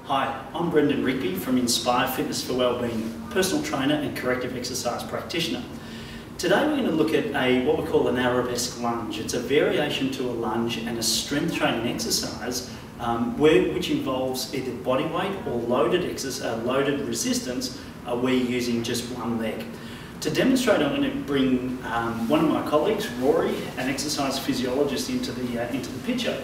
Hi, I'm Brendan Rigby from Inspire Fitness for Wellbeing, personal trainer and corrective exercise practitioner. Today we're going to look at what we call an arabesque lunge. It's a variation to a lunge and a strength training exercise which involves either body weight or loaded resistance where you're using just one leg. To demonstrate, I'm going to bring one of my colleagues, Rory, an exercise physiologist, into the picture.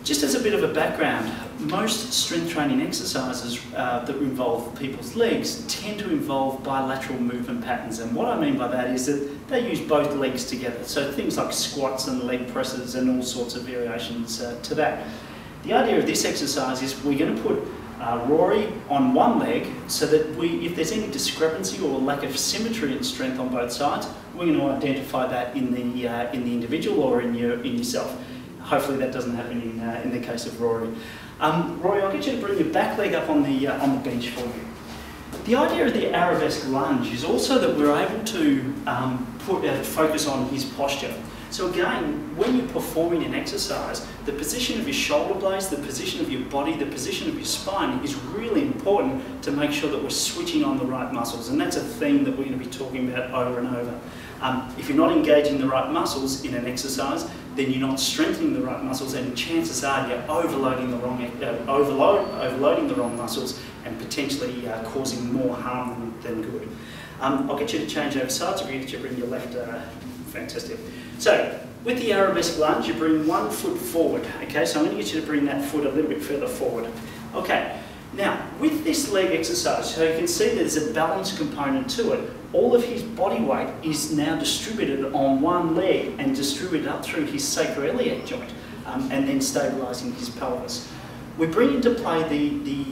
Just as a bit of a background, most strength training exercises that involve people's legs tend to involve bilateral movement patterns, and what I mean by that is that they use both legs together, so things like squats and leg presses and all sorts of variations to that. The idea of this exercise is we're going to put Rory on one leg so that if there's any discrepancy or lack of symmetry in strength on both sides, we're going to identify that in the individual or in yourself. Hopefully that doesn't happen in the case of Rory. Rory, I'll get you to bring your back leg up on the bench for me. The idea of the arabesque lunge is also that we're able to focus on his posture. So again, when you're performing an exercise, the position of your shoulder blades, the position of your body, the position of your spine is really important to make sure that we're switching on the right muscles, and that's a theme that we're going to be talking about over and over. If you're not engaging the right muscles in an exercise, then you're not strengthening the right muscles, and chances are you're overloading the wrong muscles and potentially causing more harm than good. I'll get you to change over sides. I'll get you to bring your left. Fantastic. So, with the arabesque lunge, you bring one foot forward. Okay, so I'm going to get you to bring that foot a little bit further forward. Okay. Now, with this leg exercise, so you can see there's a balance component to it. All of his body weight is now distributed on one leg and distributed up through his sacroiliac joint and then stabilising his pelvis. We bring into play the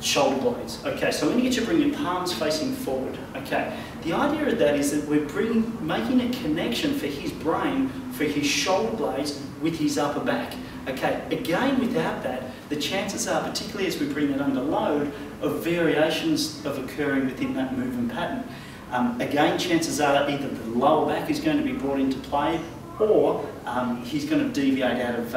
shoulder blades. Okay, so I'm going to get you to bring your palms facing forward. Okay, the idea of that is that we're making a connection for his brain, for his shoulder blades with his upper back. Okay, again, without that, the chances are, particularly as we bring it under load, of variations of occurring within that movement pattern. Again, chances are either the lower back is going to be brought into play, or he's going to deviate out of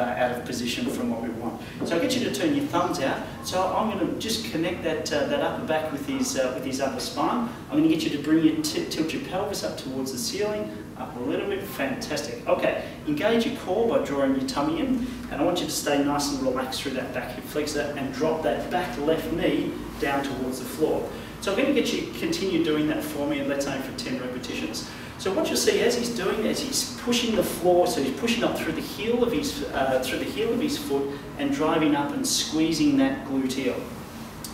position from what we want. So I'll get you to turn your thumbs out. So I'm going to just connect that upper back with his upper spine. I'm going to get you to tilt your pelvis up towards the ceiling, up a little bit. Fantastic. Okay, engage your core by drawing your tummy in, and I want you to stay nice and relaxed through that back hip flexor and drop that back left knee down towards the floor. So I'm going to get you to continue doing that for me, and let's aim for 10 repetitions. So what you'll see as he's doing that is he's pushing the floor, so he's pushing up through the heel of his foot and driving up and squeezing that gluteal.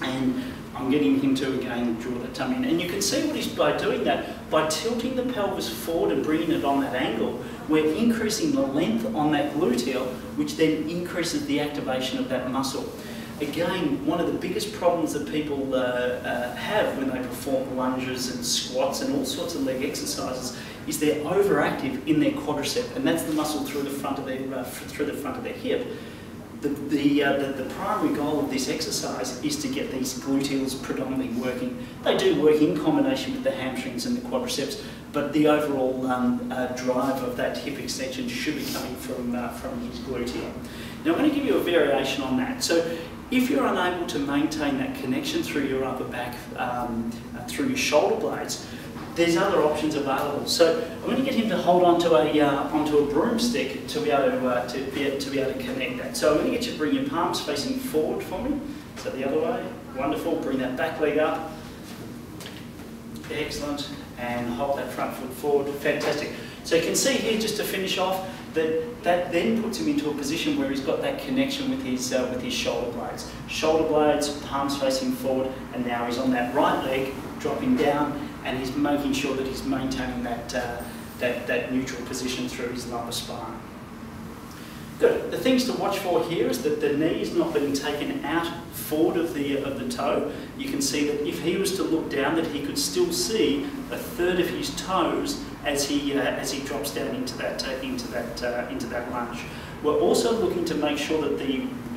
And I'm getting him to again draw the tummy in. And you can see what he's by doing that, by tilting the pelvis forward and bringing it on that angle, we're increasing the length on that gluteal, which then increases the activation of that muscle. Again, one of the biggest problems that people have when they perform lunges and squats and all sorts of leg exercises is they're overactive in their quadricep, and that's the muscle through the front of their hip. The primary goal of this exercise is to get these gluteals predominantly working. They do work in combination with the hamstrings and the quadriceps, but the overall drive of that hip extension should be coming from his gluteal. Now I'm going to give you a variation on that. So if you're unable to maintain that connection through your upper back, through your shoulder blades, there's other options available. So I'm going to get him to hold onto a broomstick to be able to connect that. So I'm going to get you to bring your palms facing forward for me. So the other way. Wonderful. Bring that back leg up. Excellent. And hold that front foot forward. Fantastic. So you can see here, just to finish off, that then puts him into a position where he's got that connection with his shoulder blades. Shoulder blades, palms facing forward, and now he's on that right leg, dropping down, and he's making sure that he's maintaining that neutral position through his lumbar spine. Good. The things to watch for here is that the knee is not being taken out forward of the toe. You can see that if he was to look down, that he could still see a third of his toes as he drops down into that lunge. We're also looking to make sure that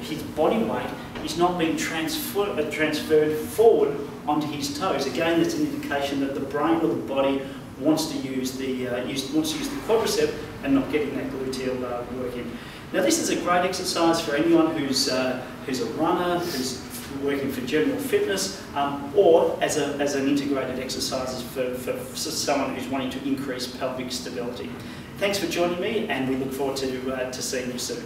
his body weight is not being transferred forward onto his toes. Again, that's an indication that the brain or the body wants to use the quadricep and not getting that gluteal working. Now this is a great exercise for anyone who's a runner, who's working for general fitness, or as an integrated exercise for someone who's wanting to increase pelvic stability. Thanks for joining me, and we look forward to seeing you soon.